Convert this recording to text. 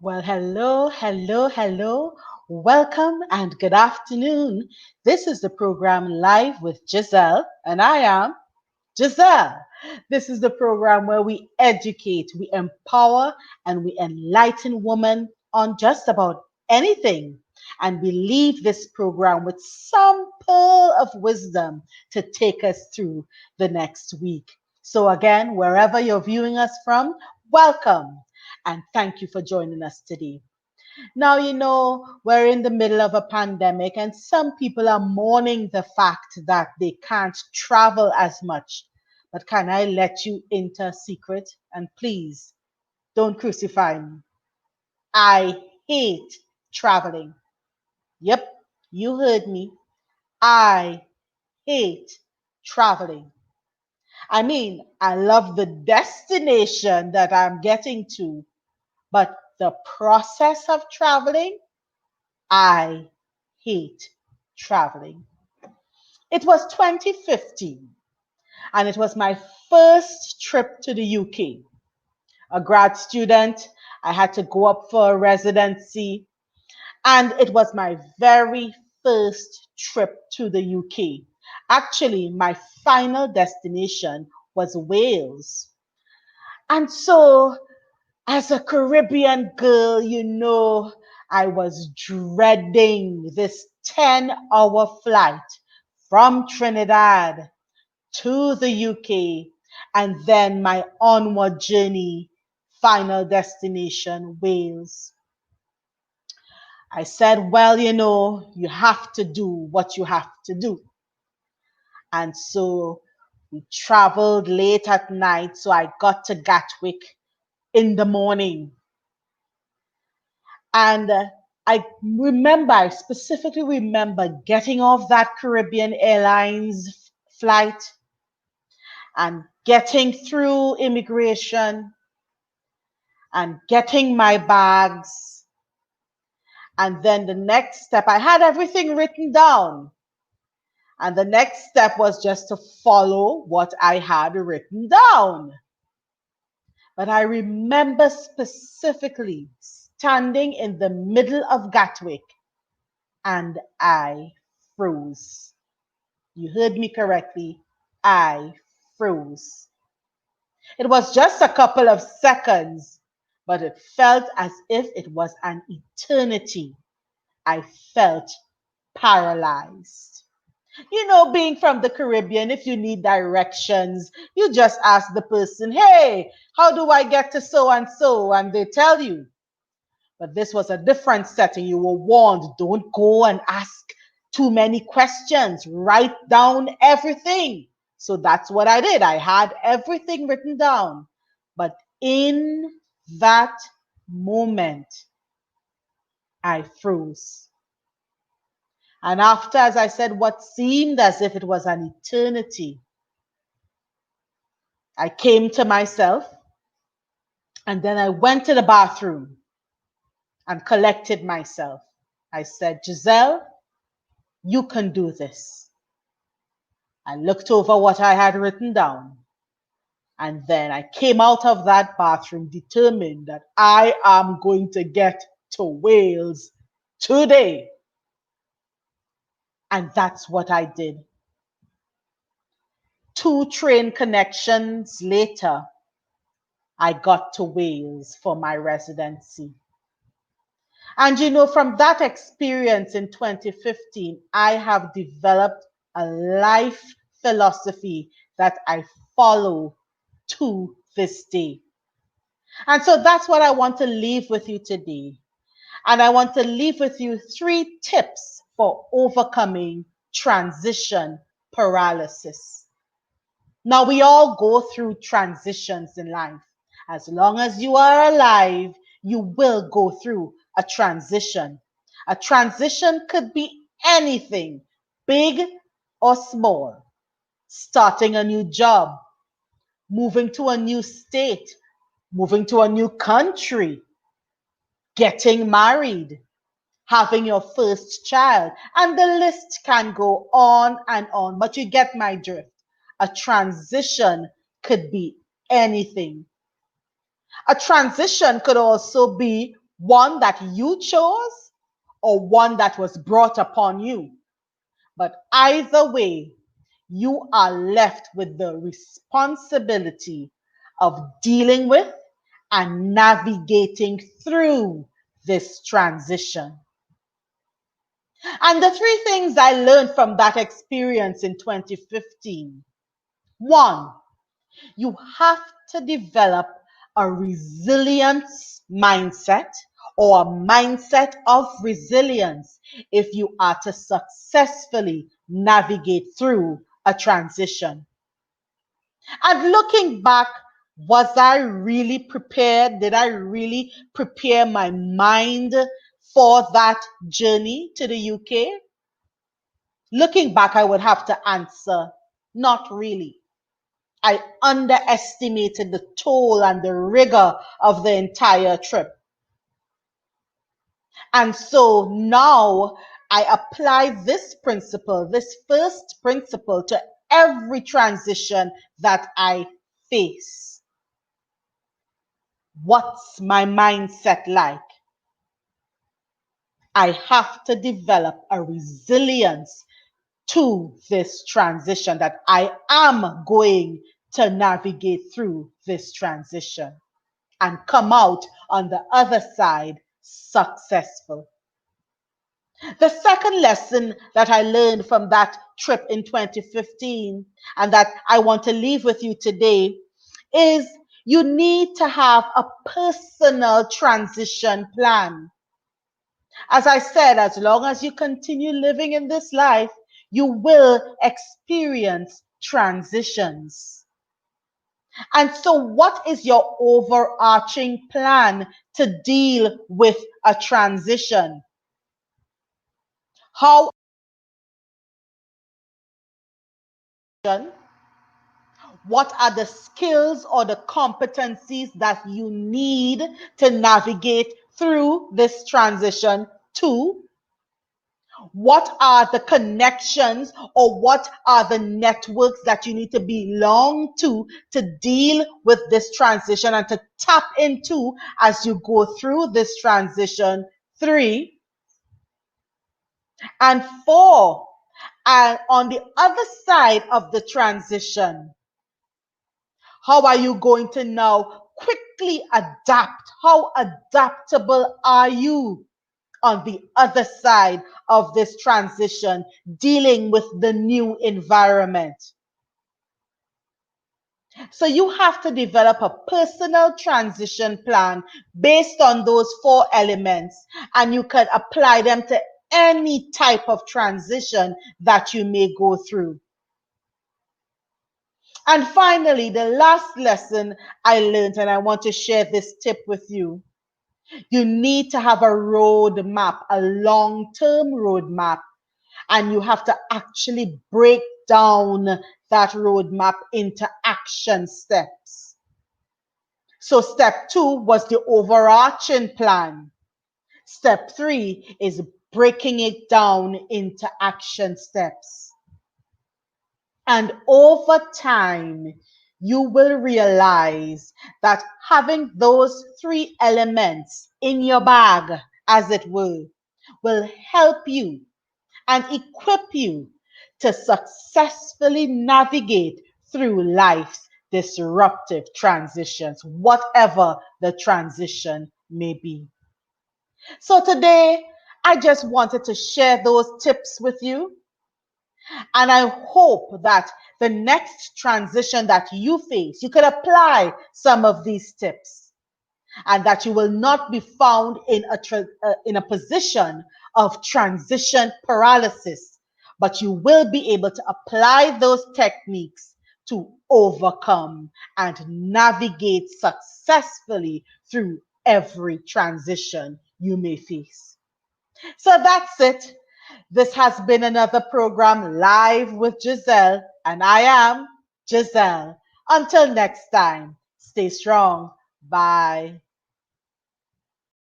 Well, hello, hello, hello. Welcome and good afternoon. This is the program Live with Giselle, and I am Giselle. This is the program where we educate, we empower, and we enlighten women on just about anything. And we leave this program with some pearl of wisdom to take us through the next week. So, again, wherever you're viewing us from, welcome and thank you for joining us today. Now, we're in the middle of a pandemic, and some people are mourning the fact that they can't travel as much. But can I let you into a secret? And please don't crucify me. I hate traveling. Yep, you heard me. I hate traveling. I mean, I love the destination that I'm getting to, but the process of traveling, I hate traveling. It was 2015, and it was my first trip to the UK. A grad student, I had to go up for a residency, and it was my very first trip to the UK. Actually, my final destination was Wales. And so, as a Caribbean girl, I was dreading this 10-hour flight from Trinidad to the UK and then my onward journey, final destination, Wales. I said, well, you have to do what you have to do. And so we traveled late at night, so I got to Gatwick in the morning. And I specifically remember getting off that Caribbean Airlines flight and getting through immigration and getting my bags. And then the next step, I had everything written down. And the next step was just to follow what I had written down. But I remember specifically standing in the middle of Gatwick and I froze. You heard me correctly. I froze. It was just a couple of seconds, but it felt as if it was an eternity. I felt paralyzed. Being from the Caribbean, if you need directions, you just ask the person, hey, how do I get to so and so? And they tell you. But this was a different setting. You were warned, don't go and ask too many questions. Write down everything. So that's what I did. I had everything written down. But in that moment, I froze. And after, as I said, what seemed as if it was an eternity, I came to myself and then I went to the bathroom and collected myself. I said, Giselle, you can do this. I looked over what I had written down. And then I came out of that bathroom determined that I am going to get to Wales today. And that's what I did. 2 train connections later, I got to Wales for my residency. And from that experience in 2015, I have developed a life philosophy that I follow to this day. And so that's what I want to leave with you today. And I want to leave with you 3 tips for overcoming transition paralysis. Now, we all go through transitions in life. As long as you are alive, you will go through a transition. A transition could be anything, big or small. Starting a new job, moving to a new state, moving to a new country, getting married, having your first child, and the list can go on and on, but you get my drift. A transition could be anything. A transition could also be one that you chose or one that was brought upon you. But either way, you are left with the responsibility of dealing with and navigating through this transition. And the three things I learned from that experience in 2015. One, you have to develop a resilience mindset or a mindset of resilience if you are to successfully navigate through a transition. And looking back, was I really prepared? Did I really prepare my mind for that journey to the UK? Looking back, I would have to answer, not really. I underestimated the toll and the rigor of the entire trip. And so now I apply this principle, this first principle, to every transition that I face. What's my mindset like? I have to develop a resilience to this transition, that I am going to navigate through this transition and come out on the other side successful. The second lesson that I learned from that trip in 2015 and that I want to leave with you today is you need to have a personal transition plan. As I said, as long as you continue living in this life, you will experience transitions. And so, what is your overarching plan to deal with a transition? How? What are the skills or the competencies that you need to navigate through this transition? Two, what are the connections or what are the networks that you need to belong to deal with this transition and to tap into as you go through this transition? Three, and four, and on the other side of the transition, how are you going to now quickly adapt? How adaptable are you on the other side of this transition, dealing with the new environment? So you have to develop a personal transition plan based on those four elements, and you can apply them to any type of transition that you may go through. And finally, the last lesson I learned, and I want to share this tip with you. You need to have a roadmap, a long-term roadmap, and you have to actually break down that roadmap into action steps. So step 2 was the overarching plan. Step 3 is breaking it down into action steps. And over time, you will realize that having those 3 elements in your bag, as it will help you and equip you to successfully navigate through life's disruptive transitions, whatever the transition may be. So today, I just wanted to share those tips with you. And I hope that the next transition that you face, you could apply some of these tips and that you will not be found in a position of transition paralysis, but you will be able to apply those techniques to overcome and navigate successfully through every transition you may face. So that's it. This has been another program live with Giselle, and I am Giselle. Until next time, stay strong. Bye.